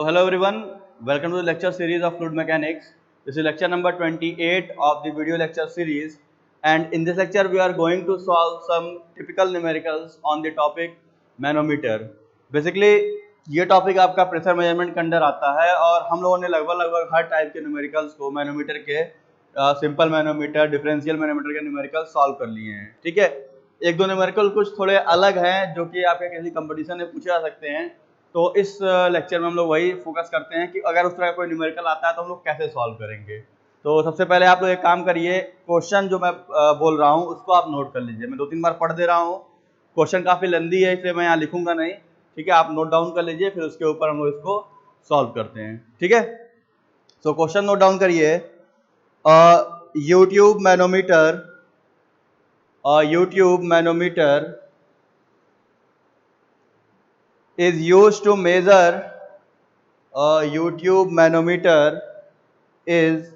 Hello everyone, welcome to the lecture series of fluid mechanics. This is lecture number 28 of the video lecture series, and in this lecture we are going to solve some typical numericals on the topic manometer. Basically ये topic आपका pressure measurement के under आता है और हम लोगों ने लगभग हर टाइप के न्यूमेरिकल्स को मैनोमीटर के सिंपल मैनोमीटर, डिफरेंशियल मैनोमीटर के न्यूमेरिकल सॉल्व कर लिए हैं। ठीक है, एक दो न्यूमेरिकल कुछ थोड़े अलग हैं जो कि आपके किसी कंपटीशन में पूछे जा सकते हैं, तो इस लेक्चर में हम लोग वही फोकस करते हैं कि अगर उस तरह का कोई न्यूमेरिकल आता है तो हम लोग कैसे सॉल्व करेंगे। तो सबसे पहले आप लोग एक काम करिए, क्वेश्चन जो मैं बोल रहा हूँ उसको आप नोट कर लीजिए। मैं 2-3 बार पढ़ दे रहा हूँ, क्वेश्चन काफ़ी लेंदी है इसलिए मैं यहाँ लिखूंगा नहीं। ठीक है, आप नोट डाउन कर लीजिए, फिर उसके ऊपर हम लोग इसको सॉल्व करते हैं। ठीक है, तो क्वेश्चन नोट डाउन करिए। U tube manometer is used to measure YouTube manometer is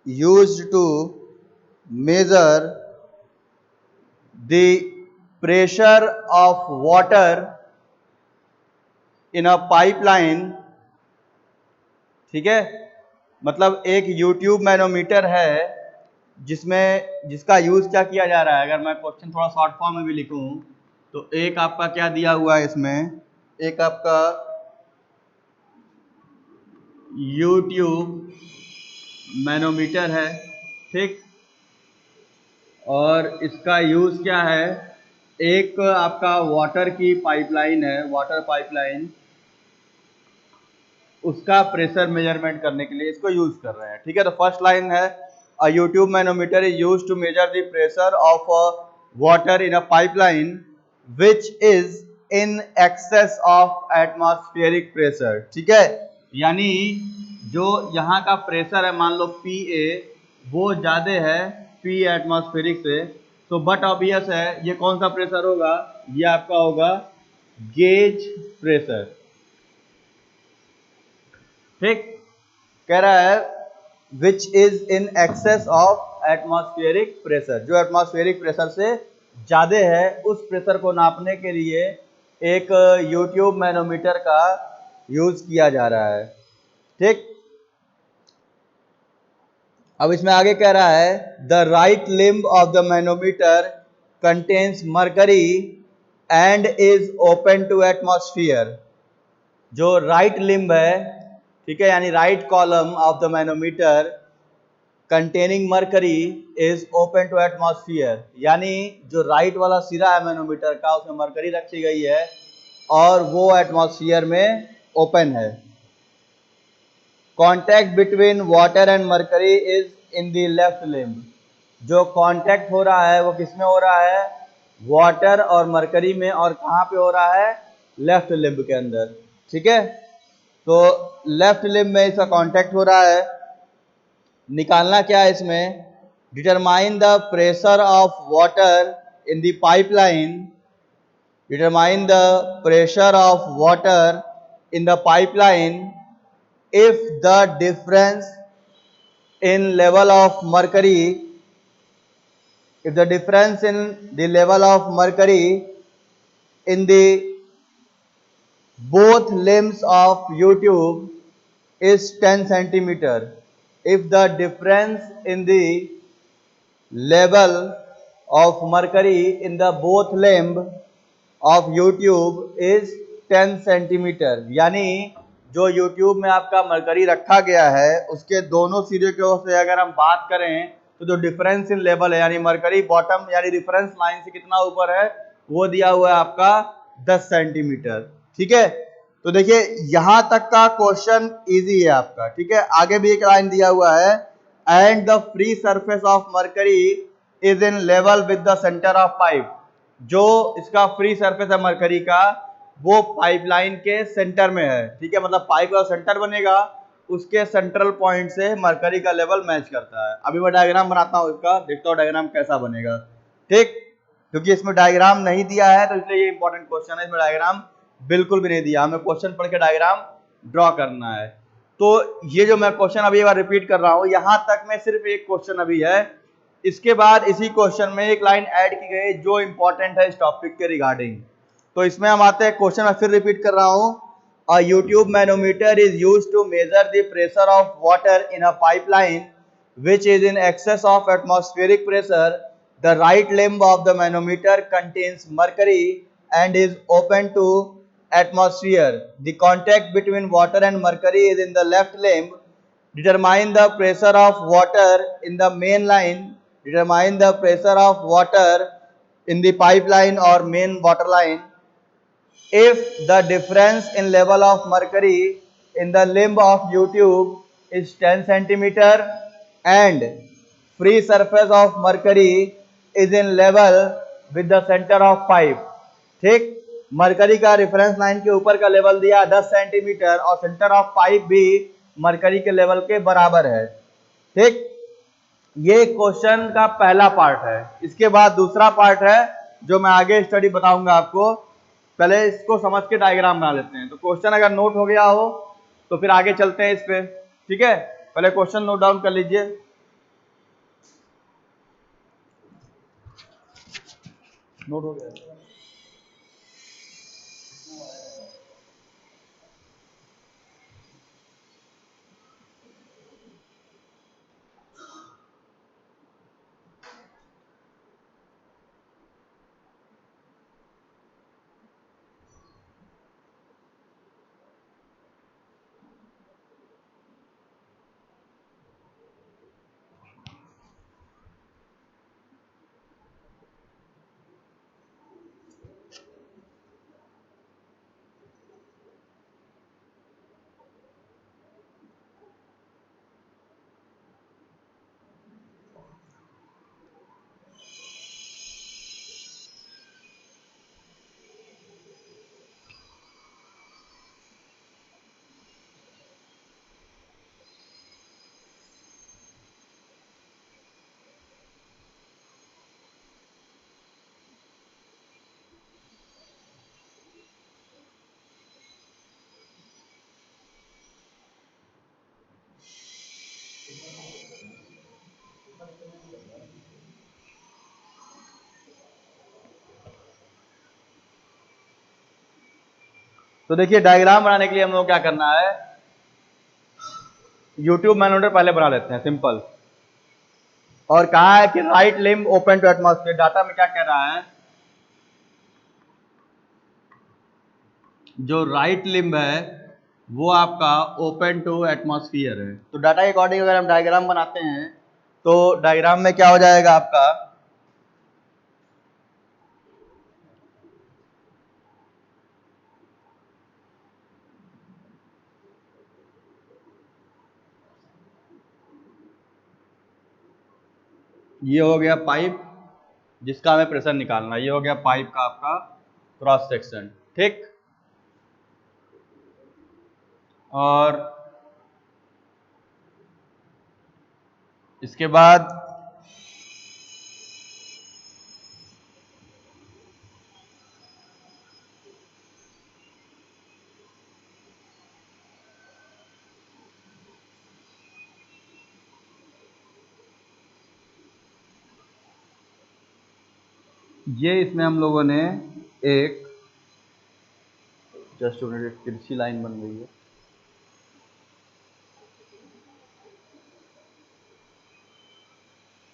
used to measure the pressure of water in a pipeline। ठीक है, मतलब एक YouTube मैनोमीटर है जिसका यूज क्या किया जा रहा है। अगर मैं क्वेश्चन थोड़ा शॉर्ट फॉर्म में भी लिखूं तो एक आपका क्या दिया हुआ है इसमें, एक आपका YouTube मैनोमीटर है। ठीक, और इसका यूज क्या है, एक आपका वाटर की पाइपलाइन है, वाटर पाइपलाइन, उसका प्रेशर मेजरमेंट करने के लिए इसको यूज कर रहे हैं। ठीक है, तो फर्स्ट लाइन है a U tube manometer is used to measure the pressure of water in a pipeline which is in excess of atmospheric pressure. ठीक है, यानी जो यहाँ का प्रेशर है, मान लो PA, वो ज्यादा है P एटमॉस्फेरिक से, तो बट ऑब्वियस है ये कौन सा प्रेशर होगा, ये आपका होगा गेज प्रेशर। ठीक, कह रहा है विच is in excess of atmospheric pressure, जो एटमॉस्फेरिक प्रेशर से ज्यादा है उस प्रेशर को नापने के लिए एक यूट्यूब मैनोमीटर का यूज किया जा रहा है। ठीक, अब इसमें आगे कह रहा है the right limb of the manometer contains mercury and is open to atmosphere. जो राइट लिम्ब है, ठीक है, यानी right column of the manometer containing mercury is open to atmosphere, यानी जो राइट वाला सिरा है मैनोमीटर का उसमें मरकरी रखी गई है और वो एटमॉस्फेयर में ओपन है। Contact between water and mercury is in the left limb. जो कॉन्टैक्ट हो रहा है वो किसमें हो रहा है, वाटर और मरकरी में, और कहाँ पे हो रहा है, लेफ्ट लिम्ब के अंदर। ठीक है, तो लेफ्ट लिम्ब में इसका कांटेक्ट हो रहा है। निकालना क्या है इसमें, determine the pressure of water in the pipeline, determine the pressure of water in the pipeline if the difference in level of mercury, if the difference in the level of mercury in the both limbs of YouTube is 10 centimeter, if the difference in the level of mercury in the both limb of YouTube is 10 centimeter, यानी जो YouTube में आपका mercury रखा गया है उसके दोनों सिरे की ओर से अगर हम बात करें तो जो डिफरेंस इन लेवल है, यानी मरकरी बॉटम यानी रेफरेंस लाइन से कितना ऊपर है, वो दिया हुआ है आपका 10 सेंटीमीटर। ठीक है, तो देखिए यहां तक का क्वेश्चन इजी है आपका। ठीक है, आगे भी एक लाइन दिया हुआ है and the free surface of mercury is in level with the centre of pipe. जो इसका फ्री सरफेस है मरकरी का वो पाइपलाइन के सेंटर में है। ठीक है, मतलब पाइप का सेंटर बनेगा उसके सेंट्रल पॉइंट से मरकरी का लेवल मैच करता है। अभी मैं डायग्राम बनाता हूं इसका, देखता हूं डायग्राम कैसा बनेगा। ठीक, क्योंकि इसमें डायग्राम नहीं दिया है तो इसलिए ये इंपॉर्टेंट क्वेश्चन है, इसमें डायग्राम बिल्कुल भी नहीं दिया, हमें क्वेश्चन पढ़ के डायग्राम ड्रॉ करना है। तो ये जो मैं क्वेश्चन अभी एक बार रिपीट कर रहा हूं, यहां तक में सिर्फ एक क्वेश्चन अभी है, इसके बाद इसी क्वेश्चन में एक लाइन ऐड की गई जो इंपॉर्टेंट है इस टॉपिक के रिगार्डिंग। तो इसमें हम आते हैं, क्वेश्चन मैं फिर रिपीट कर रहा हूं, A YouTube manometer is used to measure the pressure of water in a pipeline which is in excess of atmospheric pressure. The right limb of the manometer contains mercury and is open to atmosphere. The contact between water and mercury is in the left limb. Determine the pressure of water in the main line. Determine the pressure of water in the pipeline or main water line. If the difference in level of mercury in the limb of U-tube is 10 centimeter and free surface of mercury is in level with the center of pipe, ठीक, mercury का reference line के ऊपर का level दिया 10 centimetre और centre of pipe भी mercury के level के बराबर है, ठीक। ये क्वेश्चन का पहला पार्ट है। इसके बाद दूसरा पार्ट है जो मैं आगे स्टडी बताऊंगा आपको। पहले इसको समझ के डायग्राम बना लेते हैं। तो क्वेश्चन अगर नोट हो गया हो तो फिर आगे चलते हैं इस पे, ठीक है। पहले क्वेश्चन नोट डाउन कर लीजिए। नोट हो गया। तो देखिए डायग्राम बनाने के लिए हम लोग क्या करना है, यूट्यूब मैनोमीटर पहले बना लेते हैं सिंपल। और कहा है कि right limb open to atmosphere. Data में क्या कह रहा है, जो राइट लिम्ब है वो आपका ओपन टू एटमॉस्फेयर है। तो डाटा के अकॉर्डिंग अगर हम डायग्राम बनाते हैं तो डायग्राम में क्या हो जाएगा आपका, ये हो गया पाइप जिसका हमें प्रेशर निकालना है, ये हो गया पाइप का आपका क्रॉस सेक्शन, ठीक। और इसके बाद ये इसमें हम लोगों ने एक जस्ट तिरछी लाइन बन गई है।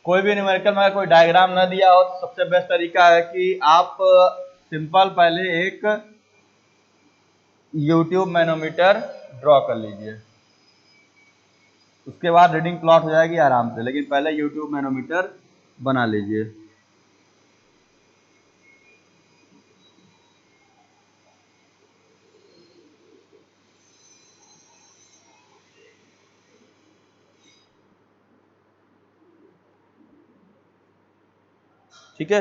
कोई भी न्यूमेरिकल में कोई डायग्राम ना दिया हो तो सबसे बेस्ट तरीका है कि आप सिंपल पहले एक यूट्यूब मैनोमीटर ड्रॉ कर लीजिए, उसके बाद रीडिंग प्लॉट हो जाएगी आराम से, लेकिन पहले यूट्यूब मैनोमीटर बना लीजिए। ठीक है,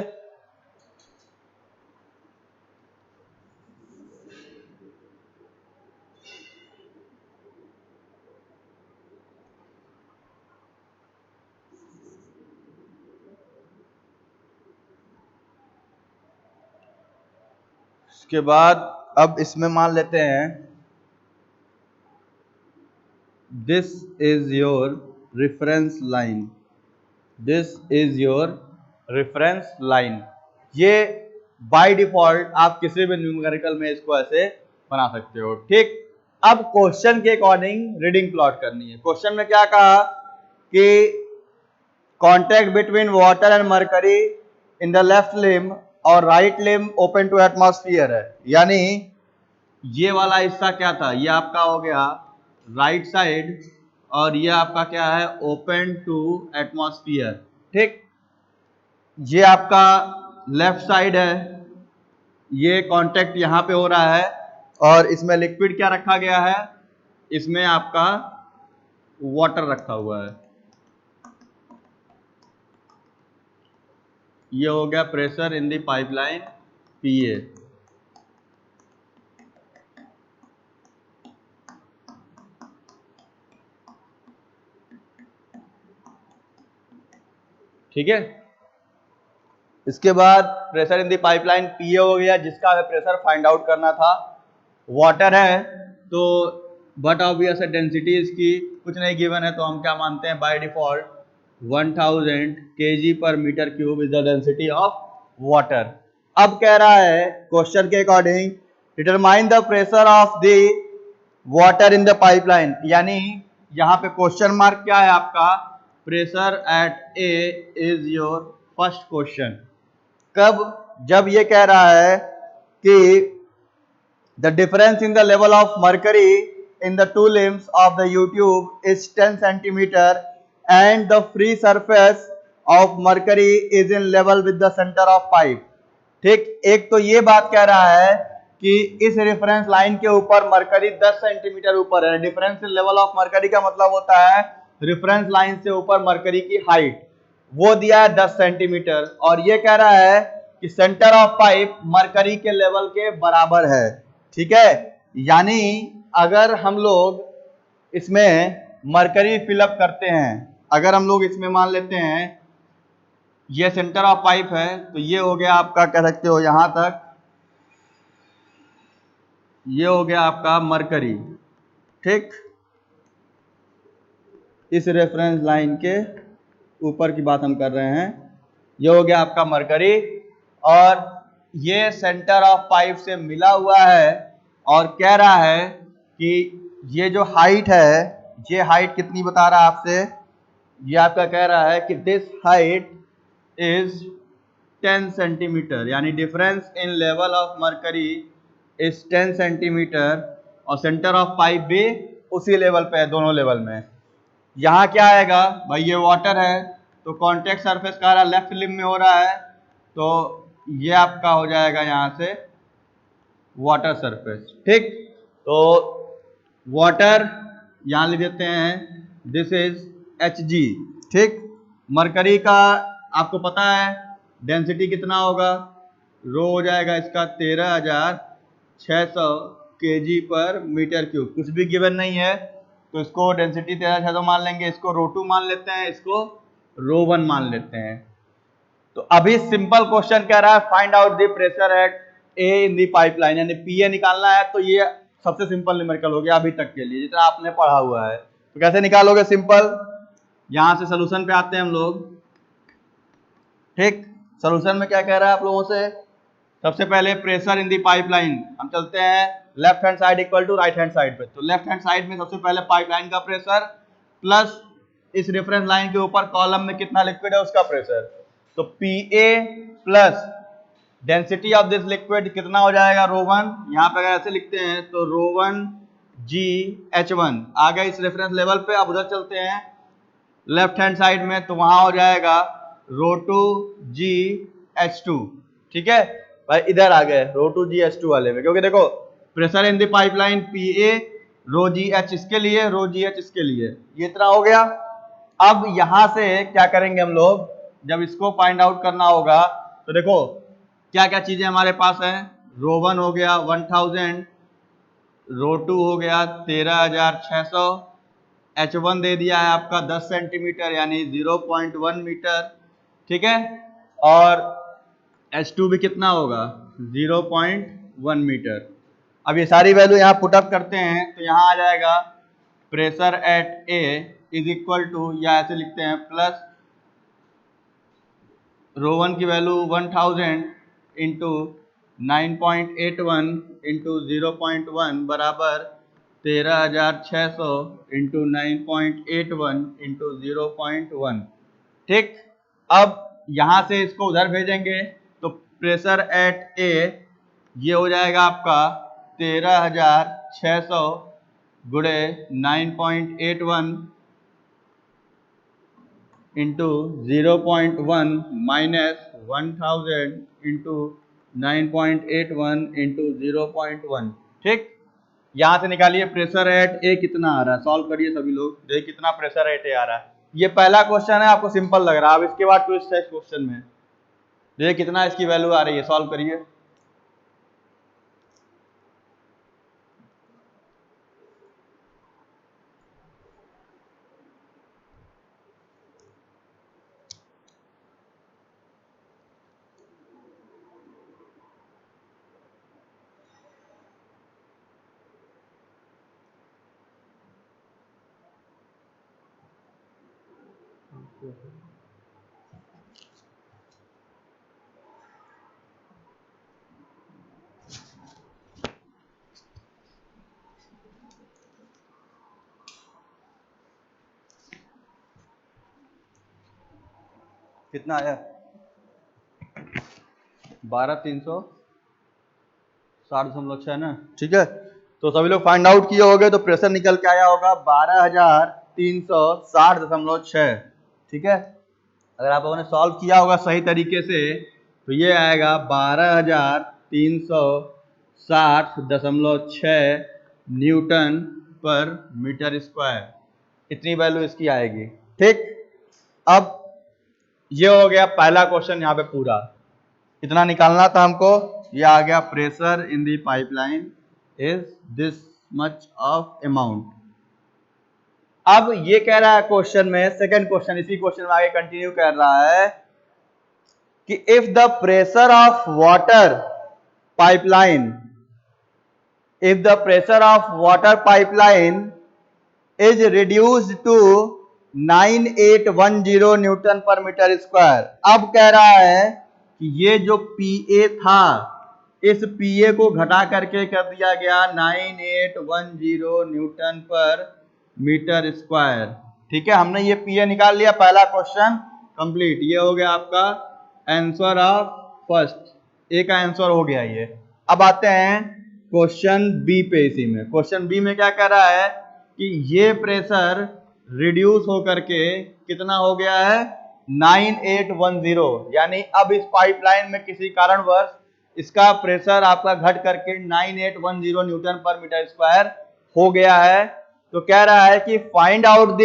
इसके बाद अब इसमें मान लेते हैं this is your reference line, this is your reference line. ये बाय डिफॉल्ट आप किसी भी न्यूमेरिकल में इसको ऐसे बना सकते हो। ठीक, अब क्वेश्चन के अकॉर्डिंग रीडिंग प्लॉट करनी है। क्वेश्चन में क्या कहा कि contact between water and mercury in the left limb और right limb open to atmosphere है, यानी ये वाला हिस्सा क्या था, ये आपका हो गया राइट साइड और ये आपका क्या है, ओपन टू एटमॉस्फेयर। ठीक, ये आपका लेफ्ट साइड है, ये कांटेक्ट यहां पे हो रहा है और इसमें लिक्विड क्या रखा गया है, इसमें आपका वाटर रखा हुआ है। ये हो गया प्रेशर इन द पाइपलाइन पीए। ठीक है, इसके बाद प्रेशर इन द पाइपलाइन पीए हो गया, जिसका हमें प्रेशर फाइंड आउट करना था। वाटर है तो बट ऑब्वियस है डेंसिटी इसकी कुछ नहीं गिवन है, तो हम क्या मानते हैं बाय डिफॉल्ट 1000 kg पर metre cube is the density of water. अब कह रहा है क्वेश्चन के according determine the pressure of the water in the pipeline, यानी यहाँ पे क्वेश्चन मार्क क्या है आपका, pressure at A is your first question. कब, जब ये कह रहा है कि the difference in the level of mercury in the two limbs of the U-tube is 10 centimeter and the free surface of mercury is in level with the center of pipe। ठीक, एक तो ये बात कह रहा है कि इस रेफरेंस लाइन के ऊपर मरकरी 10 सेंटीमीटर ऊपर है। Difference in level of mercury का मतलब होता है रेफरेंस लाइन से ऊपर मरकरी की हाइट, वो दिया है 10 सेंटीमीटर और ये कह रहा है कि सेंटर ऑफ पाइप मरकरी के लेवल के बराबर है। ठीक है, यानी अगर हम लोग इसमें मरकरी फिलअप करते हैं, अगर हम लोग इसमें मान लेते हैं ये सेंटर ऑफ पाइप है, तो ये हो गया आपका, कह सकते हो यहां तक, ये हो गया आपका मरकरी। ठीक, इस रेफरेंस लाइन के ऊपर की बात हम कर रहे हैं, ये हो गया आपका मरकरी और ये सेंटर ऑफ पाइप से मिला हुआ है और कह रहा है कि ये जो हाइट है, ये हाइट कितनी बता रहा है आपसे, ये आपका कह रहा है कि दिस हाइट इज 10 सेंटीमीटर, यानी difference in level of mercury is 10 centimetre और सेंटर ऑफ पाइप भी उसी लेवल पे है, दोनों लेवल में। यहाँ क्या आएगा भाई, ये वाटर है तो कॉन्टेक्ट सरफेस का रहा लेफ्ट लिम्ब में हो रहा है, तो ये आपका हो जाएगा यहाँ से वाटर सरफेस। ठीक, तो वाटर यहाँ लिख देते हैं, दिस इज Hg। ठीक, मरकरी का आपको पता है डेंसिटी कितना होगा, रो हो जाएगा इसका 13,600 kg पर मीटर क्यूब। कुछ भी गिवन नहीं है तो इसको डेंसिटी 13,600 मान लेंगे, इसको रो2 मान लेते हैं, इसको रो1 मान लेते हैं। तो अभी सिंपल क्वेश्चन कह रहा है find out the pressure at A in the pipeline, यानी पीए निकालना है, तो ये सबसे सिंपल न्यूमेरिकल हो गया अभी तक के लिए जितना आपने पढ़ा हुआ है। तो कैसे निकालोगे, सिंपल, यहां से सोल्यूशन पे आते हैं हम लोग। ठीक, सोल्यूशन में क्या कह रहा है आप लोगों से, सबसे पहले प्रेशर इन दी पाइपलाइन, हम चलते हैं left hand side equal to right hand side पे। तो लेफ्ट हैंड साइड में सबसे पहले पाइपलाइन का प्रेशर प्लस इस रेफरेंस लाइन के ऊपर कॉलम में कितना लिक्विड है उसका प्रेशर, तो PA plus density of this liquid कितना हो जाएगा, रो1। यहाँ पे अगर ऐसे लिखते हैं तो रो1 GH1 आ गया इस रेफरेंस लेवल पे। अब उधर चलते हैं लेफ्ट हैंड साइड में, तो वहां हो जाएगा रो2 GH2। ठीक है भाई, इधर आ गए रो2 GH2 वाले में, क्योंकि देखो pressure in the pipeline PA, rho GH इसके लिए, रो GH इसके लिए, ये इतना हो गया। अब यहां से क्या करेंगे हम लोग, जब इसको फाइंड आउट करना होगा तो देखो क्या क्या चीजें हमारे पास है, रो1 हो गया 1000, रो2 हो गया 13,600, H1 दे दिया है आपका 10 सेंटीमीटर यानी 0.1 मीटर। ठीक है, और H2 भी कितना होगा, 0.1 मीटर। अब ये सारी वैल्यू यहाँ पुटअप करते हैं तो यहाँ आ जाएगा pressure at A is equal to, या ऐसे लिखते हैं प्लस रो1 की वैल्यू 1000 इंटू 9.81 इंटू 0.1 बराबर 13,600 इंटू 9.81 इंटू 0.1। ठीक, अब यहां से इसको उधर भेजेंगे तो प्रेशर एट ए ये हो जाएगा आपका 13,600 गुणे 9.81 इंटू 0.1 माइनस 1000 इंटू 9.81 इंटू 0.1। ठीक, यहां से निकालिए प्रेशर एट ए कितना आ रहा है, सॉल्व करिए सभी लोग, देखिए कितना प्रेशर एट ए आ रहा है। ये पहला क्वेश्चन है, आपको सिंपल लग रहा है। अब इसके बाद ट्विस्ट है इस क्वेश्चन में, देखिए कितना इसकी वैल्यू आ रही है, सॉल्व करिए। कितना आया, 12,360.6 ना। ठीक है, तो सभी लोग फाइंड आउट किए होंगे तो प्रेशर निकल के आया होगा 12,360.6। ठीक है, अगर आप लोगों ने सॉल्व किया होगा सही तरीके से तो ये आएगा 12,360.6 न्यूटन पर मीटर स्क्वायर, इतनी वैल्यू इसकी आएगी। ठीक, अब ये हो गया पहला क्वेश्चन यहाँ पे पूरा, इतना निकालना था हमको। ये आ गया pressure in the pipeline is this much of amount. अब ये कह रहा है क्वेश्चन में, सेकंड क्वेश्चन, इसी क्वेश्चन में आगे कंटिन्यू कर रहा है कि if the pressure of water pipeline, if the pressure of water pipeline is reduced to 9810 Newton पर मीटर स्क्वायर। अब कह रहा है कि ये जो PA था, इस PA को घटा करके कर दिया गया 9810 न्यूटन पर मीटर स्क्वायर। ठीक है, हमने ये PA निकाल लिया, पहला क्वेश्चन कंप्लीट। ये हो गया आपका आंसर ऑफ फर्स्ट, ए का आंसर हो गया ये। अब आते हैं क्वेश्चन बी पे। इसी में क्वेश्चन बी में क्या कह रहा है कि ये प्रेशर रिड्यूस होकर के कितना हो गया है 9810, यानी अब इस पाइपलाइन में किसी कारणवश इसका प्रेशर आपका घट करके 9810 न्यूटन पर मीटर स्क्वायर हो गया है। तो कह रहा है कि find out the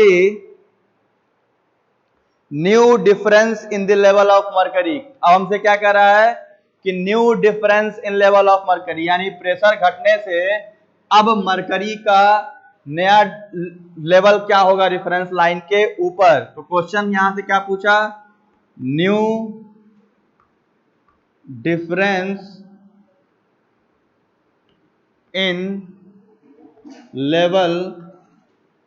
new difference in the level of mercury. अब हमसे क्या कह रहा है कि new difference in level of mercury, यानी प्रेशर घटने से अब मरकरी का नया लेवल क्या होगा रेफरेंस लाइन के ऊपर। तो क्वेश्चन यहां से क्या पूछा, new difference in level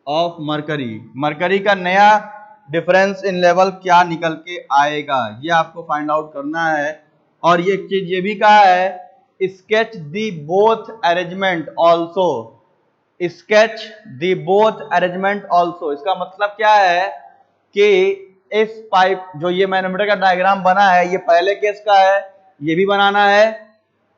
of mercury, mercury का नया डिफरेंस इन लेवल क्या निकल के आएगा, ये आपको फाइंड आउट करना है। और ये चीज ये भी कहा है स्केच दी बोथ अरेंजमेंट ऑल्सो, स्केच दी बोथ अरेंजमेंट ऑल्सो। इसका मतलब क्या है कि इस पाइप जो ये मैनोमीटर का डायग्राम बना है, ये पहले केस का है, ये भी बनाना है।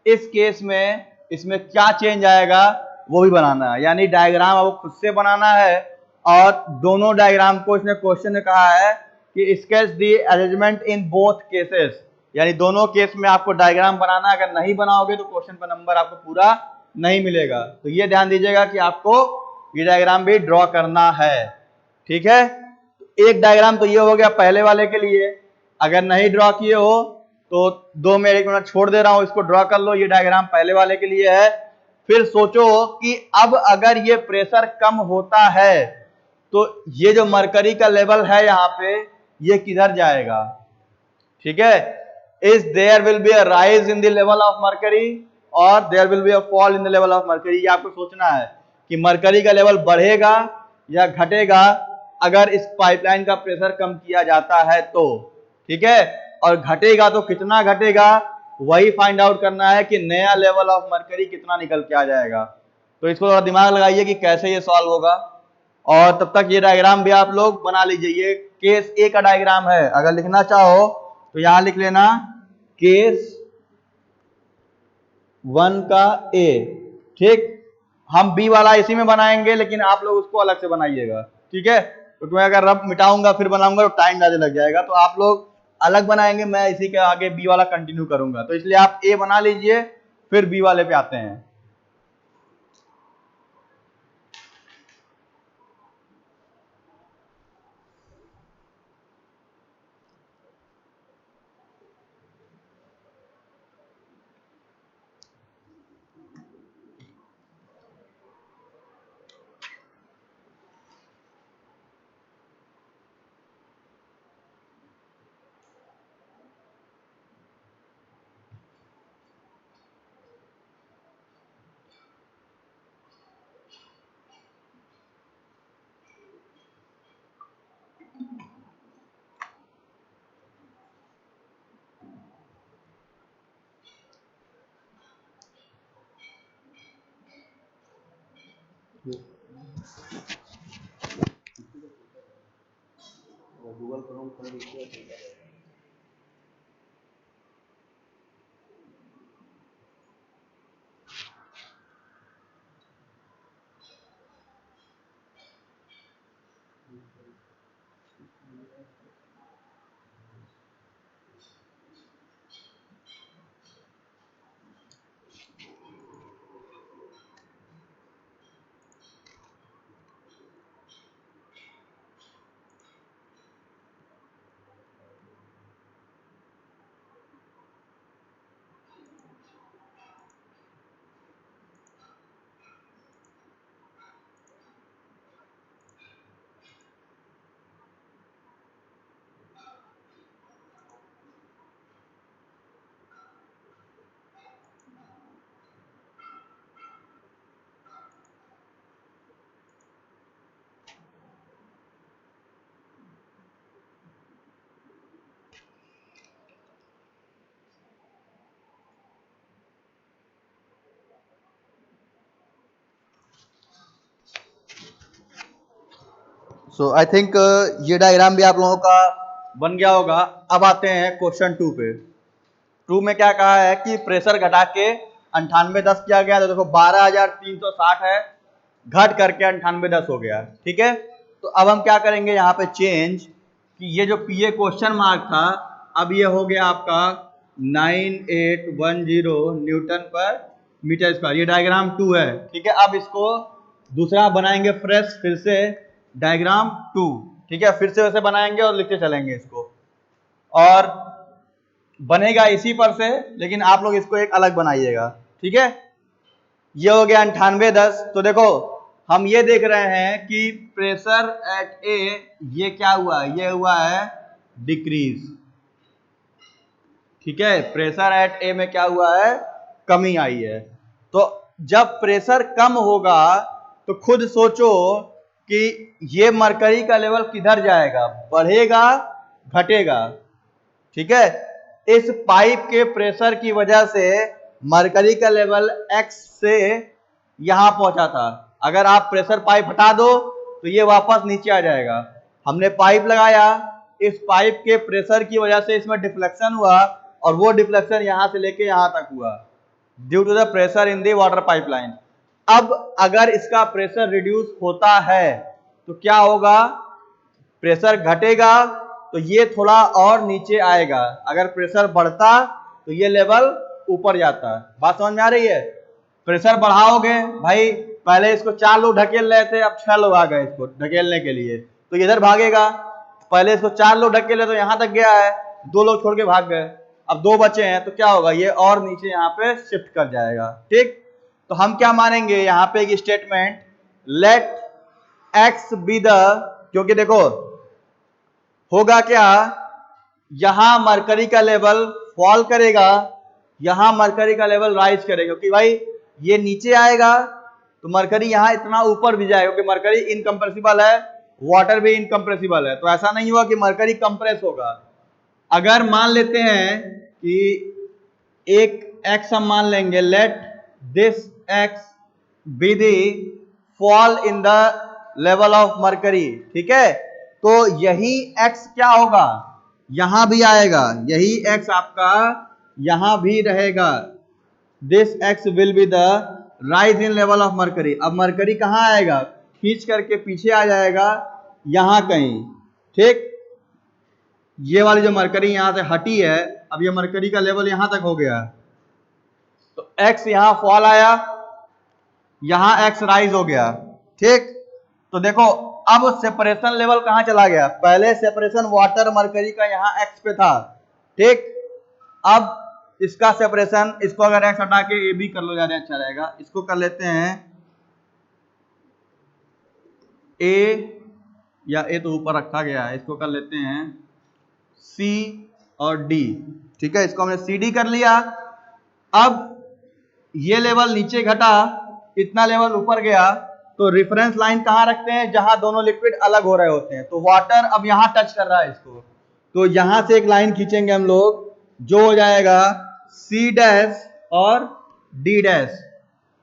इस केस में इसमें क्या चेंज आएगा वो भी बनाना है, यानी डायग्राम आपको खुद से बनाना है। और दोनों डायग्राम को इसने क्वेश्चन में कहा है कि sketch the arrangement in both cases, यानी दोनों केस में आपको डायग्राम बनाना है। अगर नहीं बनाओगे तो क्वेश्चन का नंबर आपको पूरा नहीं मिलेगा। तो ये ध्यान दीजिएगा कि आपको ये डायग्राम भी ड्रॉ करना है। ठीक है, एक डायग्राम तो ये हो गया पहले वाले के लिए। अगर नहीं ड्रॉ किए हो तो 2 में 1 मिनट छोड़ दे रहा हूं, इसको ड्रॉ कर लो। ये डायग्राम पहले वाले के लिए है। फिर सोचो कि अब अगर ये प्रेशर कम होता है तो ये जो मरकरी का लेवल है यहाँ पे, ये किधर जाएगा। ठीक है, is there will be a rise in the level of mercury और there will be a fall in the level of mercury. ये आपको सोचना है कि मरकरी का लेवल बढ़ेगा या घटेगा अगर इस पाइपलाइन का प्रेशर कम किया जाता है तो। ठीक है, और घटेगा तो कितना घटेगा वही फाइंड आउट करना है कि नया लेवल ऑफ मरकरी कितना निकल के आ जाएगा। तो इसको थोड़ा दिमाग लगाइए कि कैसे ये सॉल्व होगा, और तब तक ये डायग्राम भी आप लोग बना लीजिए। ये केस ए का डायग्राम है, अगर लिखना चाहो तो यहां लिख लेना केस 1 का ए। ठीक, हम बी वाला इसी में बनाएंगे, लेकिन आप लोग उसको अलग से बनाइएगा, ठीक है, क्योंकि मैं अगर रब मिटाऊंगा फिर बनाऊंगा तो टाइम ज्यादा लग जाएगा। तो आप लोग अलग बनाएंगे, मैं इसी के आगे बी वाला कंटिन्यू करूंगा। तो इसलिए आप ए बना लीजिए, फिर बी वाले पे आते हैं। गूगल क्रोम खोल लीजिए। सो आई थिंक ये डायग्राम भी आप लोगों का बन गया होगा। अब आते हैं क्वेश्चन 2 पे। 2 में क्या कहा है कि प्रेशर घटा के 9810 किया गया। तो देखो 12360 है, घट करके 9810 हो गया, ठीक है। तो अब हम क्या करेंगे यहाँ पे चेंज, कि ये जो पीए क्वेश्चन मार्क था, अब ये हो गया आपका 9810 न्यूटन पर मीटर स्क्वायर। ये डायग्राम 2 है, ठीक है। अब इसको दूसरा बनाएंगे फ्रेश, फिर से डायग्राम 2, ठीक है। फिर से वैसे बनाएंगे और लिखते चलेंगे इसको, और बनेगा इसी पर से, लेकिन आप लोग इसको एक अलग बनाइएगा, ठीक है। ये हो गया 9810। तो देखो हम ये देख रहे हैं कि प्रेशर एट ए ये क्या हुआ, ये हुआ है डिक्रीज, ठीक है। प्रेशर एट ए में क्या हुआ है, कमी आई है। तो जब प्रेशर कम होगा तो खुद सोचो कि ये मरकरी का लेवल किधर जाएगा, बढ़ेगा घटेगा, ठीक है। इस पाइप के प्रेशर की वजह से मरकरी का लेवल x से यहां पहुंचा था। अगर आप प्रेशर पाइप हटा दो तो ये वापस नीचे आ जाएगा। हमने पाइप लगाया, इस पाइप के प्रेशर की वजह से इसमें डिफ्लेक्शन हुआ, और वो डिफ्लेक्शन यहां से लेके यहां तक हुआ due to the pressure in the water pipeline. अब अगर इसका प्रेशर रिड्यूस होता है तो क्या होगा, प्रेशर घटेगा तो ये थोड़ा और नीचे आएगा। अगर प्रेशर बढ़ता तो ये लेवल ऊपर जाता। बात समझ में आ रही है। प्रेशर बढ़ाओगे भाई, पहले इसको 4 लोग ढकेल रहे थे, अब 6 लोग आ गए इसको ढकेलने के लिए, तो इधर भागेगा। पहले इसको 4 लोग ढकेले तो यहां तक गया है, 2 लोग छोड़ के भाग गए, अब 2 बचे हैं, तो क्या होगा, ये और नीचे यहाँ पे शिफ्ट कर जाएगा, ठीक। तो हम क्या मानेंगे यहाँ पे एक statement, let x be the, क्योंकि देखो होगा क्या, यहां मरकरी का लेवल फॉल करेगा, यहां मरकरी का लेवल राइज करेगा, क्योंकि भाई ये नीचे आएगा तो मरकरी यहां इतना ऊपर भी जाएगा, क्योंकि मरकरी इनकम्प्रेसिबल है, वाटर भी इनकम्प्रेसिबल है। तो ऐसा नहीं हुआ कि मरकरी कंप्रेस होगा। अगर मान लेते हैं कि एक x हम मान लेंगे, let this x be the fall in the level of mercury, ठीक है। तो यही x क्या होगा, यहां भी आएगा, यही x आपका यहां भी रहेगा। This x will be the rise in level of mercury. अब मरकरी कहां आएगा, खींच करके पीछे आ जाएगा यहां कहीं, ठीक। ये वाली जो मरकरी यहां से हटी है, अब ये मरकरी का लेवल यहां तक हो गया, तो x यहां फॉल आया, यहां x राइज हो गया, ठीक। तो देखो अब सेपरेशन लेवल कहां चला गया, पहले सेपरेशन वाटर मरकरी का यहां x पे था, ठीक। अब इसका सेपरेशन, इसको अगर x हटा के ए बी कर लो ज्यादा अच्छा रहेगा, इसको कर लेते हैं ए, या ए तो ऊपर रखा गया है, इसको कर लेते हैं C और D, ठीक है। इसको हमने CD कर लिया। अब ये लेवल नीचे घटा, इतना लेवल ऊपर गया, तो रेफरेंस लाइन कहां रखते हैं, जहां दोनों लिक्विड अलग हो रहे होते हैं। तो वाटर अब यहां टच कर रहा है इसको, तो यहां से एक लाइन खींचेंगे हम लोग, जो हो जाएगा C डैश और D डैश,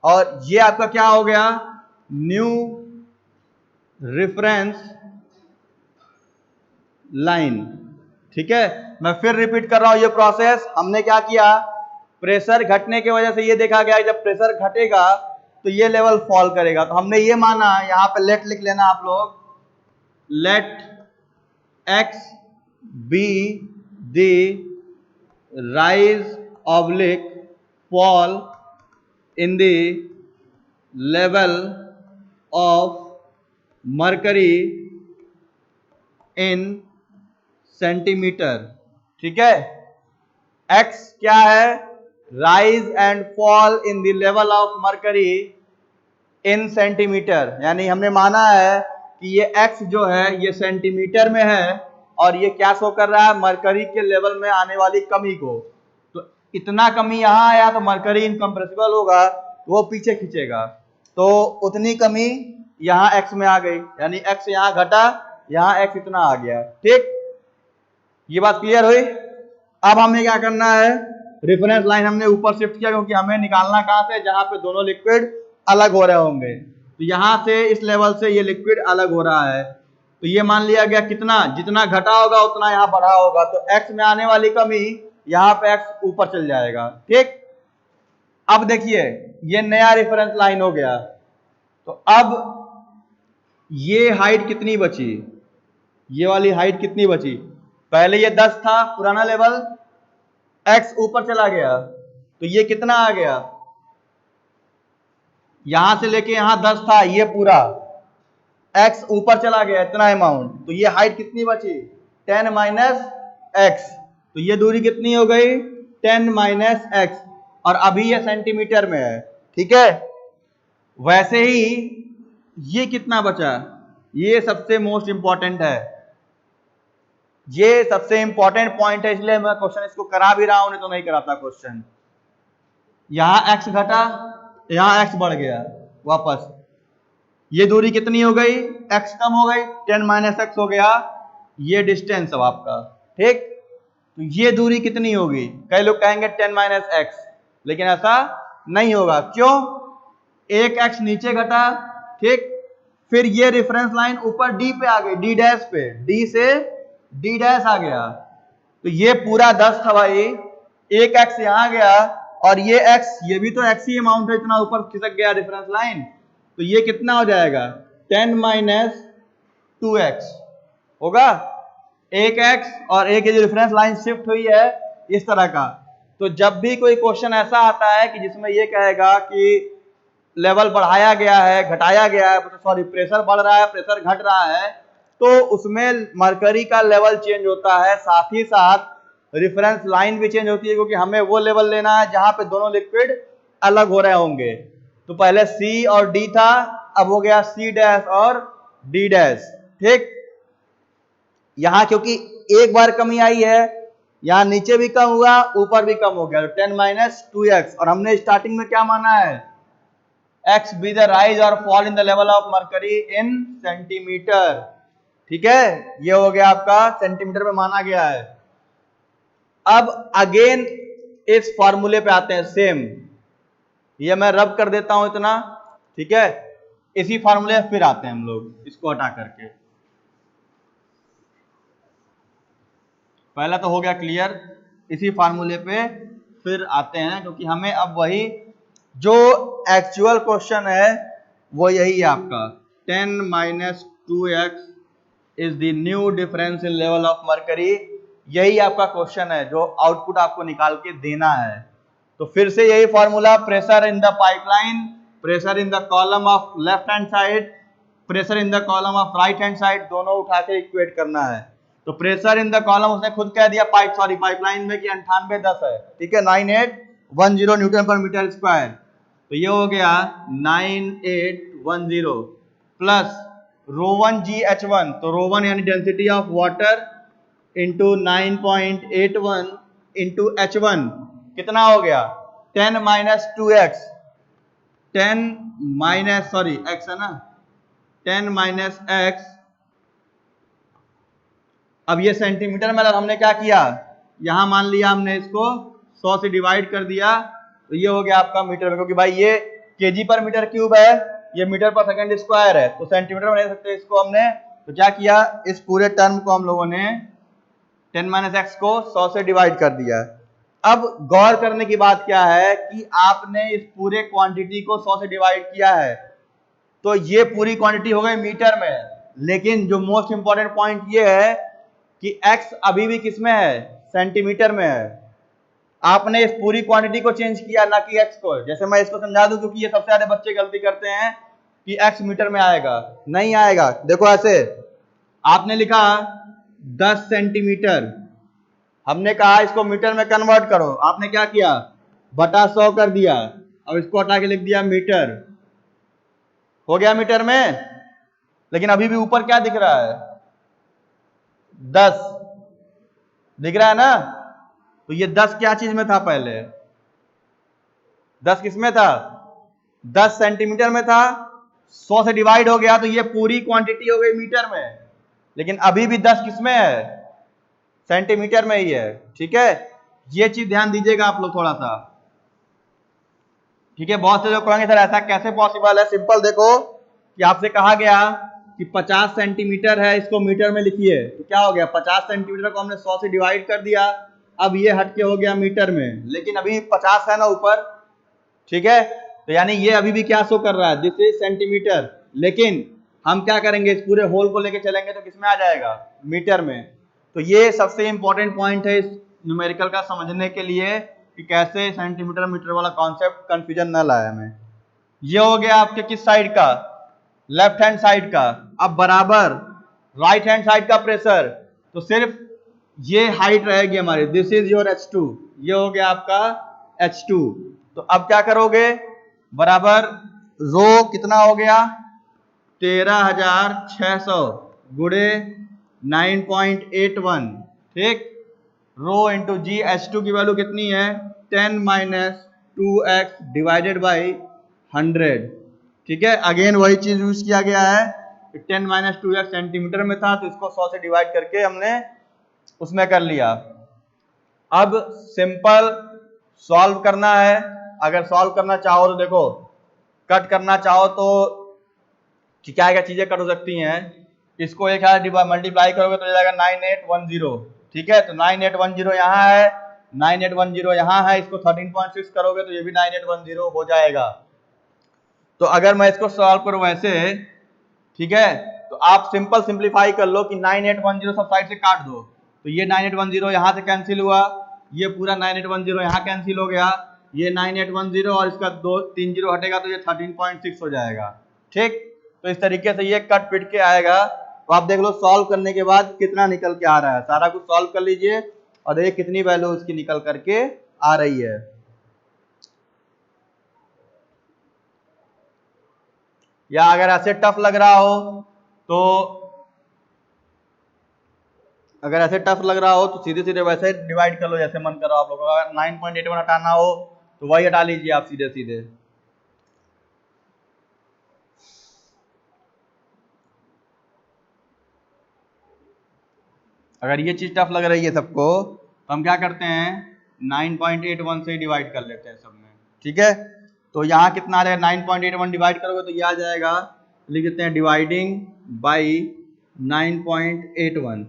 और ये आपका क्या हो गया, न्यू रेफरेंस लाइन, ठीक है। मैं फिर रिपीट कर रहा हूं ये प्रोसेस। हमने क्या किया, प्रेशर घटने की वजह से ये देखा गया जब प्रेशर घटेगा तो ये लेवल फॉल करेगा, तो हमने ये माना, यहां पे लेट लिख लेना आप लोग, let x be the rise oblique fall in the level of mercury in centimetre, ठीक है। x क्या है, rise and fall in the level of mercury in centimetre, यानी हमने माना है कि ये x जो है ये सेंटीमीटर में है, और ये क्या शो कर रहा है, मरकरी के लेवल में आने वाली कमी को। तो इतना कमी यहां आया तो मरकरी इनकम्प्रेसिबल होगा, तो वो पीछे खींचेगा, तो उतनी कमी यहां x में आ गई, यानी x यहां घटा, यहां x इतना आ गया, ठीक। ये बात क्लियर हुई। अब हमें क्या करना है, रेफरेंस लाइन हमने ऊपर शिफ्ट किया, क्योंकि हमें निकालना कहां से, जहां पे दोनों लिक्विड अलग हो रहे होंगे। तो यहां से इस लेवल से ये लिक्विड अलग हो रहा है, तो ये मान लिया गया कितना, जितना घटा होगा उतना यहां बढ़ा होगा, तो x में आने वाली कमी यहां पे x ऊपर चल जाएगा, ठीक। अब देखिए ये नया रेफरेंस लाइन हो गया, तो अब ये हाइट कितनी बची, ये वाली हाइट कितनी बची, पहले ये 10 था पुराना लेवल, x ऊपर चला गया, तो ये कितना आ गया, यहां से लेके यहां 10 था, ये पूरा x ऊपर चला गया इतना अमाउंट, तो ये हाइट कितनी बची, 10 माइनस x, तो ये दूरी कितनी हो गई, 10 माइनस x, और अभी ये सेंटीमीटर में है, ठीक है। वैसे ही ये कितना बचा, ये सबसे मोस्ट इंपॉर्टेंट है, ये सबसे इंपॉर्टेंट पॉइंट है, इसलिए मैं क्वेश्चन इसको करा भी रहा हूं, नहीं तो नहीं कराता क्वेश्चन। यहां x घटा, यहां x बढ़ गया वापस, ये दूरी कितनी हो गई, x कम हो गई, 10 माइनस x हो गया, ये डिस्टेंस अब आपका, ठीक। तो ये दूरी कितनी होगी, कई लोग कहेंगे 10 माइनस x, लेकिन ऐसा नहीं होगा, क्यों, एक x नीचे घटा, ठीक, फिर ये रेफरेंस लाइन ऊपर d पे आ गई, d डैश पे, d से d डैश आ गया, तो ये पूरा 10 था भाई, एक x यहां गया, और ये x, ये भी तो x ही अमाउंट है, इतना ऊपर खिसक गया रेफरेंस लाइन, तो ये कितना हो जाएगा, 10 माइनस 2x होगा, एक x और एक ये जो रेफरेंस लाइन शिफ्ट हुई है इस तरह का। तो जब भी कोई क्वेश्चन ऐसा आता है कि जिसमें ये कहेगा कि लेवल बढ़ाया गया है, घटाया गया है, सॉरी प्रेशर बढ़ रहा है, प्रेशर घट रहा है, तो उसमें मरकरी का लेवल चेंज होता है, साथ ही साथ रेफरेंस लाइन भी चेंज होती है, क्योंकि हमें वो लेवल लेना है जहां पे दोनों लिक्विड अलग हो रहे होंगे। तो पहले C और D था, अब हो गया C डैश और D डैश, ठीक। यहां क्योंकि एक बार कमी आई है, यहां नीचे भी कम हुआ, ऊपर भी कम हो गया, तो 10 माइनस 2x, और हमने स्टार्टिंग में क्या माना है, x बी द राइज और fall in the level of mercury in centimetre, ठीक है, ये हो गया आपका सेंटीमीटर में माना गया है। अब अगेन इस फॉर्मूले पे आते हैं सेम। ये मैं रब कर देता हूं इतना, ठीक है। इसी फॉर्मूले पे फिर आते हैं हम लोग इसको हटा करके। पहला तो हो गया क्लियर, इसी फार्मूले पे फिर आते हैं, क्योंकि हमें अब वही जो एक्चुअल क्वेश्चन है वो यही है आपका 10 minus 2x is the new difference in level of mercury. यही आपका क्वेश्चन है जो आउटपुट आपको निकाल के देना है। तो फिर से यही formula, pressure in the pipeline, pressure in the column of left hand side, pressure in the column of right hand side, दोनों उठा के इक्वेट करना है। तो प्रेशर इन द कॉलम उसने खुद कह दिया पाइपलाइन में कि 9810 है, ठीक है, 9810 न्यूटन पर मीटर स्क्वायर। तो ये हो गया 9810 प्लस ρ1 GH1, तो ρ1 यानी density of water into 9.81 into H1 कितना हो गया 10 minus 2x, 10 minus sorry x है ना, 10 माइनस x। अब ये सेंटीमीटर में हमने क्या किया, यहां मान लिया हमने इसको 100 से डिवाइड कर दिया, तो ये हो गया आपका मीटर में, क्योंकि भाई ये केजी पर मीटर क्यूब है, ये मीटर पर सेकंड स्क्वायर है, तो सेंटीमीटर में ले सकते हैं इसको हमने। तो क्या किया, इस पूरे टर्म को हम लोगों ने 10 माइनस एक्स को 100 से डिवाइड कर दिया। अब गौर करने की बात क्या है कि आपने इस पूरे क्वांटिटी को 100 से डिवाइड किया है, तो ये पूरी क्वांटिटी हो गई मीटर में। लेकिन जो मोस्ट इंपॉर्टेंट पॉइंट ये है कि x अभी भी किस में है, सेंटीमीटर में है। आपने इस पूरी क्वांटिटी को चेंज किया, ना कि x को। जैसे मैं इसको समझा दूं, क्योंकि ये सबसे ज्यादा बच्चे गलती करते हैं कि x मीटर में आएगा, नहीं आएगा। देखो ऐसे आपने लिखा 10 सेंटीमीटर, हमने कहा इसको मीटर में कन्वर्ट करो, आपने क्या किया बटा 100 कर दिया, अब इसको हटा के लिख दिया मीटर, हो गया मीटर में। लेकिन अभी भी ऊपर क्या दिख रहा है, 10 दिख रहा है ना। तो ये 10 क्या चीज में था, पहले 10 किस में था, 10 सेंटीमीटर में था, 100 से डिवाइड हो गया, तो ये पूरी क्वांटिटी हो गई मीटर में। लेकिन अभी भी 10 किस में है, सेंटीमीटर में ही है, ठीक है। ये चीज ध्यान दीजिएगा आप लोग थोड़ा सा, ठीक है। बहुत से लोग कहेंगे सर ऐसा कैसे पॉसिबल है, सिंपल देखो कि आपसे कहा गया कि 50 सेंटीमीटर है, इसको मीटर में लिखिए, तो क्या हो गया 50 सेंटीमीटर को हमने 100 से डिवाइड कर दिया, अब ये हटके हो गया मीटर में, लेकिन अभी 50 है ना ऊपर, ठीक है। तो यानी ये अभी भी क्या शो कर रहा है, दिस इज सेंटीमीटर। लेकिन हम क्या करेंगे, इस पूरे होल को लेके चलेंगे तो किसमें आ जाएगा, मीटर में। तो ये सबसे इंपॉर्टेंट पॉइंट है इस न्यूमेरिकल का समझने के लिए कि कैसे सेंटीमीटर मीटर वाला कॉन्सेप्ट कंफ्यूजन न लाए हमें। ये हो गया आपके किस साइड का, लेफ्ट हैंड साइड का। अब बराबर राइट हैंड साइड का प्रेशर, तो सिर्फ ये हाइट रहेगी हमारी, दिस इज योर H2, ये हो गया आपका H2। तो अब क्या करोगे, बराबर रो कितना हो गया 13,600 गुणे 9.81, ठीक। रो इंटू जी, H2 की वैल्यू कितनी है 10 माइनस 2x डिवाइडेड बाई 100, ठीक है। अगेन वही चीज यूज किया गया है, 10 माइनस 2x सेंटीमीटर में था, तो इसको 100 से डिवाइड करके हमने उसमें कर लिया। अब सिंपल सॉल्व करना है। अगर सॉल्व करना चाहो तो देखो, कट करना चाहो तो क्या क्या चीजें कट हो सकती हैं, इसको एक मल्टीप्लाई करोगे तो जाएगा 9810, ठीक है। तो 9810 यहाँ है, 9810 यहाँ है, इसको 13.6 करोगे तो ये भी 9810 हो जाएगा। तो अगर मैं इसको सॉल्व करूं वैसे, ठीक है, तो आप सिंपल सिंप्लीफाई कर लो कि 9810 सब साइड से काट दो, तो ये 9810 यहाँ से कैंसिल हुआ, ये पूरा 9810 यहाँ कैंसिल हो गया, ये 9810 और इसका 2 3 जीरो हटेगा, तो ये 13.6 हो जाएगा, ठीक। तो इस तरीके से ये कट पिट के आएगा। तो आप देख लो सॉल्व करने के बाद कितना निकल के आ रहा है, सारा कुछ सॉल्व कर लीजिए और देखिए कितनी वैल्यू उसकी निकल करके आ रही है। या अगर ऐसे टफ लग रहा हो तो, अगर ऐसे टफ लग रहा हो तो सीधे सीधे वैसे डिवाइड कर लो जैसे मन करो आप लोगों को। अगर 9.81 हटाना हो तो वही हटा लीजिए आप सीधे सीधे। अगर ये चीज टफ लग रही है सबको तो हम क्या करते हैं, 9.81 से डिवाइड कर लेते हैं सब में, ठीक है। तो यहाँ कितना आ जाएगा, 9.81 डिवाइड करोगे तो ये आ जाएगा, लिख देते हैं डिवाइडिंग बाई 9.81,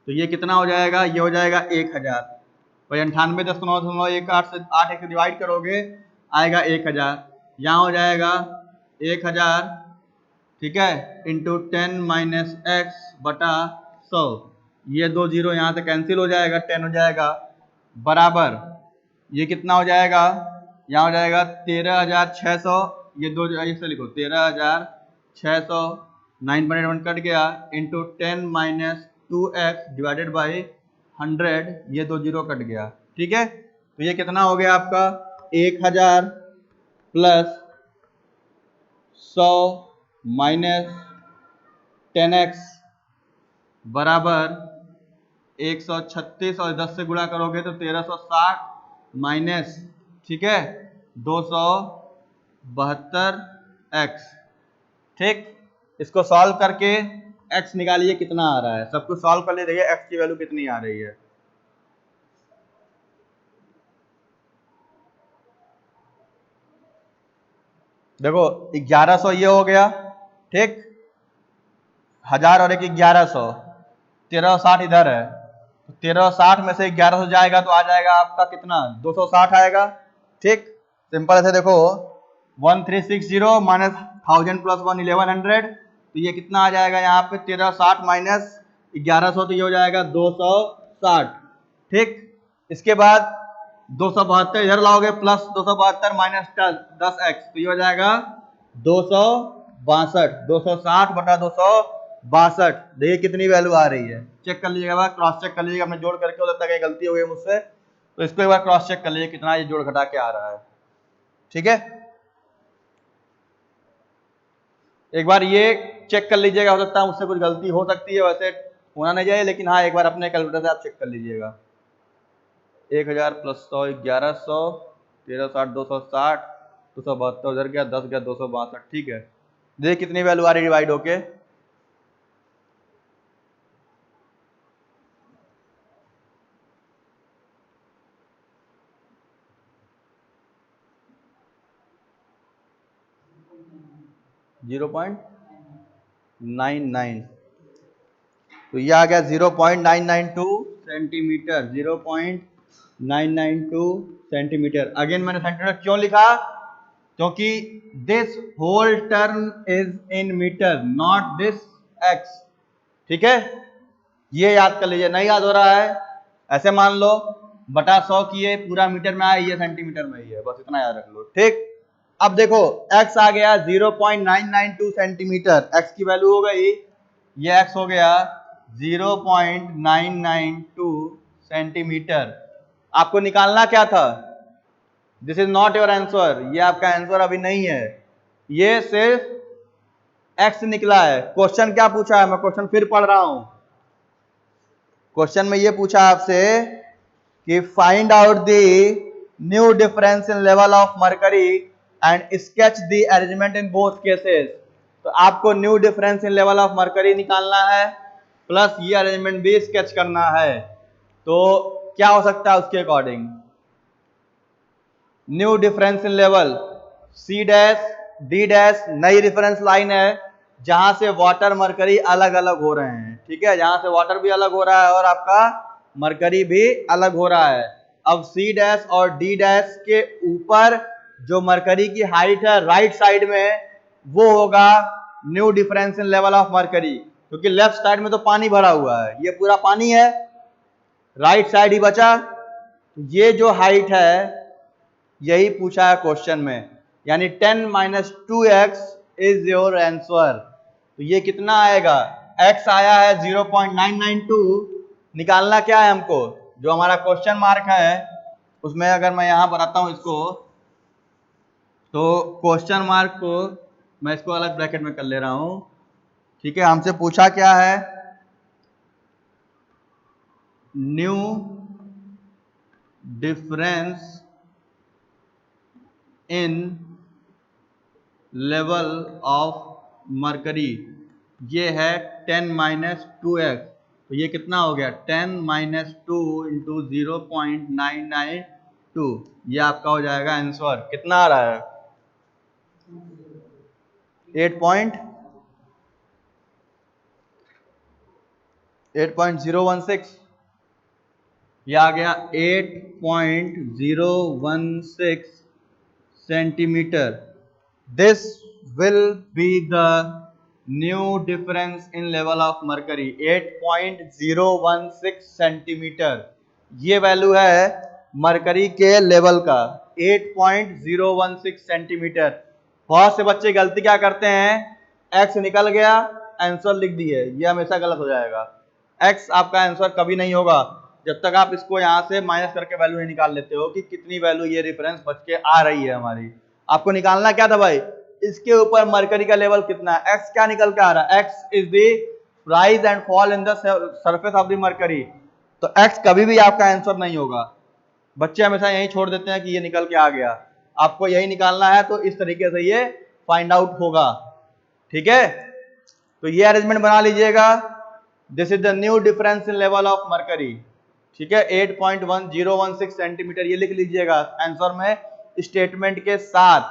तो ये कितना हो जाएगा, ये हो जाएगा 1000। और 98.18 से 8 से डिवाइड करोगे आएगा 1000, यहाँ हो जाएगा 1000, ठीक है, इंटू 10 माइनस एक्स बटा 100, ये 2 जीरो यहाँ से कैंसिल हो जाएगा, 10 हो जाएगा, बराबर ये कितना हो जाएगा, यहाँ हो जाएगा 13,600, ये दो ऐसे लिखो 13,600, 9.81 कट गया, into 10 minus 2x divided by 100, ये 2 जीरो कट गया, ठीक है। तो ये कितना हो गया आपका, 1000 प्लस 100 माइनस 10x बराबर 136, और 10 से गुणा करोगे तो 1360 माइनस, ठीक है, 272x, ठीक। इसको सॉल्व करके x निकालिए कितना आ रहा है, सब कुछ सॉल्व कर लीजिए, x की वैल्यू कितनी आ रही है। देखो 1100 ये हो गया, ठीक, 1000 और एक 1100, 1360 इधर है, तो 1360 में से 1100 जाएगा तो आ जाएगा आपका कितना, 260 आएगा, ठीक। सिंपल ऐसे देखो 1360 माइनस 1000 प्लस 1 1100, तो ये कितना आ जाएगा यहाँ पे 1360 माइनस 1100, तो ये हो जाएगा 260, ठीक। इसके बाद 272 इधर लाओगे, प्लस 272 माइनस 10x, तो ये हो जाएगा 262, 260 बटा 262, देखिए कितनी वैल्यू आ रही है, चेक कर लीजिएगा, क्रॉस चेक कर लीजिएगा, अपने जोड़ करके, हो सकता है कहीं गलती हो गई मुझसे, तो इसको एक बार क्रॉस चेक कर लीजिए कितना ये जोड़ घटा के आ रहा है, ठीक है। एक बार ये चेक कर लीजिएगा, हो सकता है मुझसे कुछ गलती हो सकती है, वैसे होना नहीं चाहिए, लेकिन हाँ एक बार अपने कैलकुलेटर से आप चेक कर लीजिएगा। 1000 प्लस 100 1100, 1360 260, 272 उधर गया, 10 गया 262, ठीक है। देखिए कितनी वैल्यू आ रही डिवाइड होके, जीरो पॉइंट 99, तो ये आ गया 0.992 सेंटीमीटर, 0.992 सेंटीमीटर। अगेन मैंने सेंटीमीटर क्यों लिखा, क्योंकि this whole term is in metre, not this x, ठीक है। ये याद कर लीजिए, नहीं याद हो रहा है ऐसे मान लो बटा 100 किए, पूरा मीटर में आया, ये सेंटीमीटर में ही है, बस इतना याद रख लो, ठीक। अब देखो x आ गया 0.992 सेंटीमीटर, x की वैल्यू हो गई, ये x हो गया 0.992 सेंटीमीटर। आपको निकालना क्या था, this is not your answer, ये आपका आंसर अभी नहीं है, ये सिर्फ x निकला है। क्वेश्चन क्या पूछा है, मैं क्वेश्चन फिर पढ़ रहा हूं, क्वेश्चन में ये पूछा आपसे कि find out the new difference in level of mercury and sketch the arrangement in both cases. तो आपको new difference in level of mercury निकालना है, प्लस ये अरेंजमेंट भी स्केच करना है। तो क्या हो सकता है उसके according, new difference in level, C dash D dash नई रेफरेंस लाइन है जहां से वाटर मरकरी अलग अलग हो रहे हैं, ठीक है, जहां से वाटर भी अलग हो रहा है और आपका मरकरी भी अलग हो रहा है। अब सी डैश और डी डैश के ऊपर जो मरकरी की हाइट है राइट साइड में, वो होगा new difference in level of mercury, क्योंकि लेफ्ट साइड में तो पानी भरा हुआ है, ये पूरा पानी है, राइट साइड ही बचा, ये जो हाइट है यही पूछा है क्वेश्चन में, यानी 10 minus 2x is your answer. तो ये कितना आएगा, x आया है 0.992, निकालना क्या है हमको, जो हमारा क्वेश्चन मार्क है उसमें अगर मैं यहां बनाता हूं इसको, तो क्वेश्चन मार्क को मैं इसको अलग ब्रैकेट में कर ले रहा हूं, ठीक है। हमसे पूछा क्या है, new difference in level of mercury, ये है 10 माइनस 2x, तो ये कितना हो गया 10 माइनस 2 इंटू 0.992, टू। ये आपका हो जाएगा आंसर। कितना आ रहा है? 8.016। ये आ गया 8.016 centimetre. This will be the new difference in level of mercury. 8.016 centimetre ये वैल्यू है मरकरी के लेवल का। 8.016 सेंटीमीटर। बहुत से बच्चे गलती क्या करते हैं, एक्स निकल गया, आंसर लिख दिए। ये हमेशा गलत हो जाएगा। एक्स आपका आंसर कभी नहीं होगा जब तक आप इसको यहां से माइनस करके वैल्यू नहीं निकाल लेते हो कि कितनी वैल्यू ये रेफरेंस बच के आ रही है हमारी। आपको निकालना क्या था भाई, इसके ऊपर मरकरी का लेवल कितना है। एक्स क्या निकल के आ रहा है, x is the rise and fall in the surface of the mercury. तो एक्स कभी भी आपका आंसर नहीं होगा। बच्चे हमेशा यही छोड़ देते हैं कि ये निकल के आ गया। आपको यही निकालना है तो इस तरीके से ये फाइंड आउट होगा। ठीक है, तो ये अरेंजमेंट बना लीजिएगा। This is the new difference in level of mercury. ठीक है, 8.1016 सेंटीमीटर ये लिख लीजिएगा आंसर में स्टेटमेंट के साथ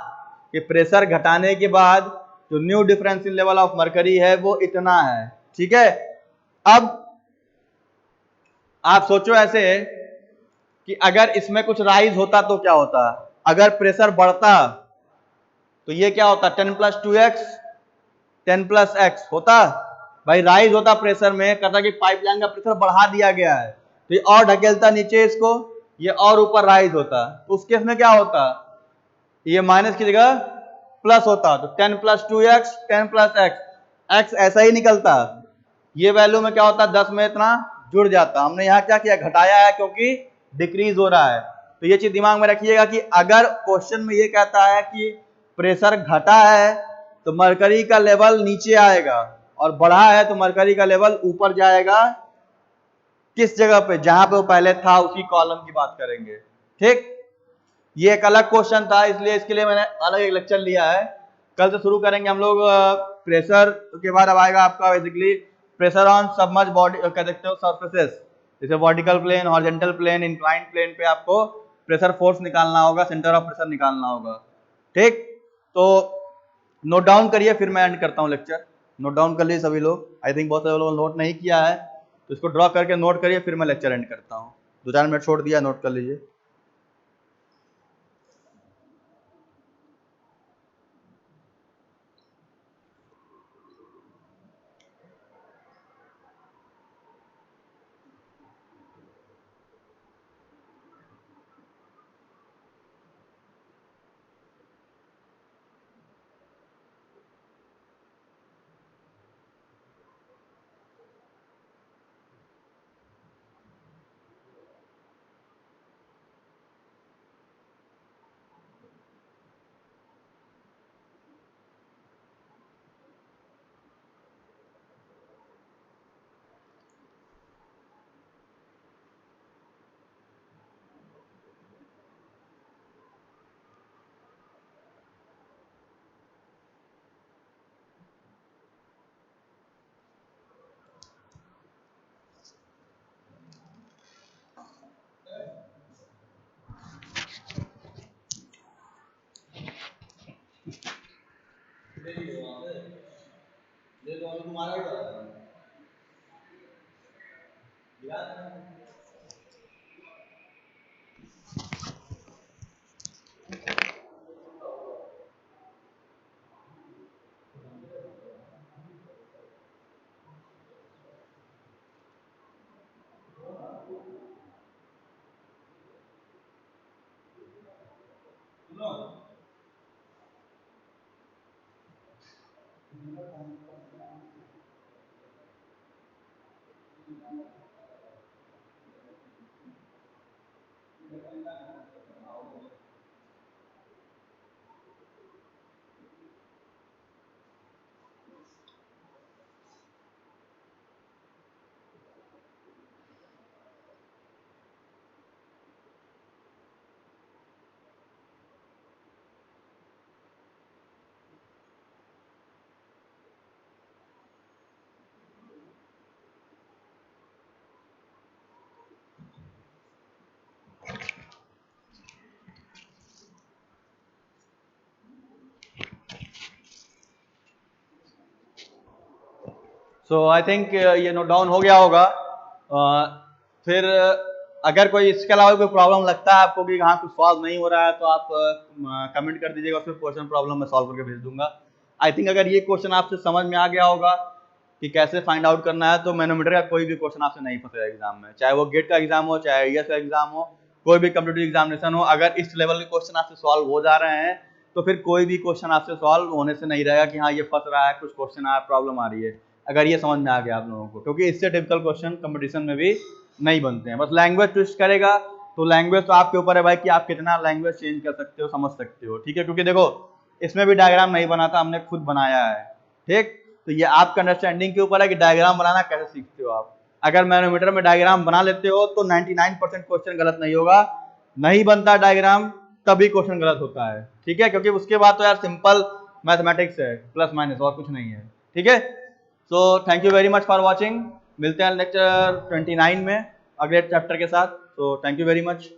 कि प्रेशर घटाने के बाद जो new difference in level of mercury है वो इतना है। ठीक है, अब आप सोचो ऐसे कि अगर इसमें कुछ राइज होता तो क्या होता। अगर प्रेशर बढ़ता तो ये क्या होता, 10+2x 10+x होता। भाई राइज होता प्रेशर में, कहता कि पाइपलाइन का प्रेशर बढ़ा दिया गया है तो ये और ढकेलता नीचे इसको, ये और ऊपर राइज होता। तो उस केस में क्या होता, ये माइनस की जगह प्लस होता। तो 10+2x 10+x, x ऐसा ही निकलता। ये वैल्यू में क्या होता, 10 में इतना जुड़ जाता। हमने यहाँ क्या किया, घटाया है क्योंकि डिक्रीज हो रहा है। तो ये चीज दिमाग में रखिएगा कि अगर क्वेश्चन में ये कहता है कि प्रेशर घटा है तो मरकरी का लेवल नीचे आएगा, और बढ़ा है तो मरकरी का लेवल ऊपर जाएगा। किस जगह पे, जहां पे वो पहले था उसी कॉलम की बात करेंगे। ठीक, ये एक अलग क्वेश्चन था इसलिए इसके लिए मैंने अलग एक लेक्चर लिया है। कल से शुरू करेंगे हम लोग प्रेशर के बाद। अब आएगा आपका basically pressure on submerge body, कह सकते हो सरफेसेस, जैसे vertical plane, horizontal plane, inclined plane पे आपको प्रेशर फोर्स निकालना होगा, सेंटर ऑफ प्रेशर निकालना होगा। ठीक, तो नोट डाउन करिए फिर मैं एंड करता हूँ लेक्चर। नोट डाउन कर लीजिए सभी लोग। आई थिंक बहुत सारे लोग नोट नहीं किया है तो इसको ड्रॉ करके नोट करिए, फिर मैं लेक्चर एंड करता हूँ। 2-4 मिनट छोड़ दिया, नोट कर लीजिए। तुम्हारा ही सो आई थिंक ये नोट डाउन हो गया होगा। फिर अगर कोई इसके अलावा कोई प्रॉब्लम लगता है आपको कि हाँ कुछ सॉल्व नहीं हो रहा है, तो आप कमेंट कर दीजिएगा, उसमें क्वेश्चन प्रॉब्लम मैं सॉल्व करके भेज दूंगा। आई थिंक अगर ये क्वेश्चन आपसे समझ में आ गया होगा कि कैसे फाइंड आउट करना है, तो मैनोमीटर का कोई भी क्वेश्चन आपसे नहीं फंसेगा एग्जाम में, चाहे वो गेट का एग्जाम हो, चाहे IAS का एग्जाम हो, कोई भी कम्पिटिटिव एग्जामिनेशन हो। अगर इस लेवल के क्वेश्चन आपसे सॉल्व हो जा रहे हैं, तो फिर कोई भी क्वेश्चन आपसे सॉल्व होने से नहीं रहेगा कि हाँ ये फंस रहा है, कुछ क्वेश्चन आ प्रॉब्लम आ रही है। अगर ये समझ में आ गया आप लोगों को, क्योंकि इससे टिपिकल क्वेश्चन कंपटीशन में भी नहीं बनते हैं। बस लैंग्वेज ट्विस्ट करेगा, तो लैंग्वेज तो आपके ऊपर है भाई कि आप कितना लैंग्वेज चेंज कर सकते हो, समझ सकते हो, ठीक है। क्योंकि देखो इसमें भी डायग्राम नहीं बना था, हमने खुद बनाया है, ठीक। तो ये आपका अंडरस्टैंडिंग के ऊपर है कि डायग्राम बनाना कैसे सीखते हो आप। अगर मैनोमीटर में डायग्राम बना लेते हो तो 99% क्वेश्चन गलत नहीं होगा, नहीं बनता डायग्राम तभी क्वेश्चन गलत होता है, ठीक है। क्योंकि उसके बाद तो यार सिंपल मैथमेटिक्स है, प्लस माइनस और कुछ नहीं है, ठीक है। So thank you very much for watching. मिलते हैं लेक्चर 29 में अगले चैप्टर के साथ। So thank you very much.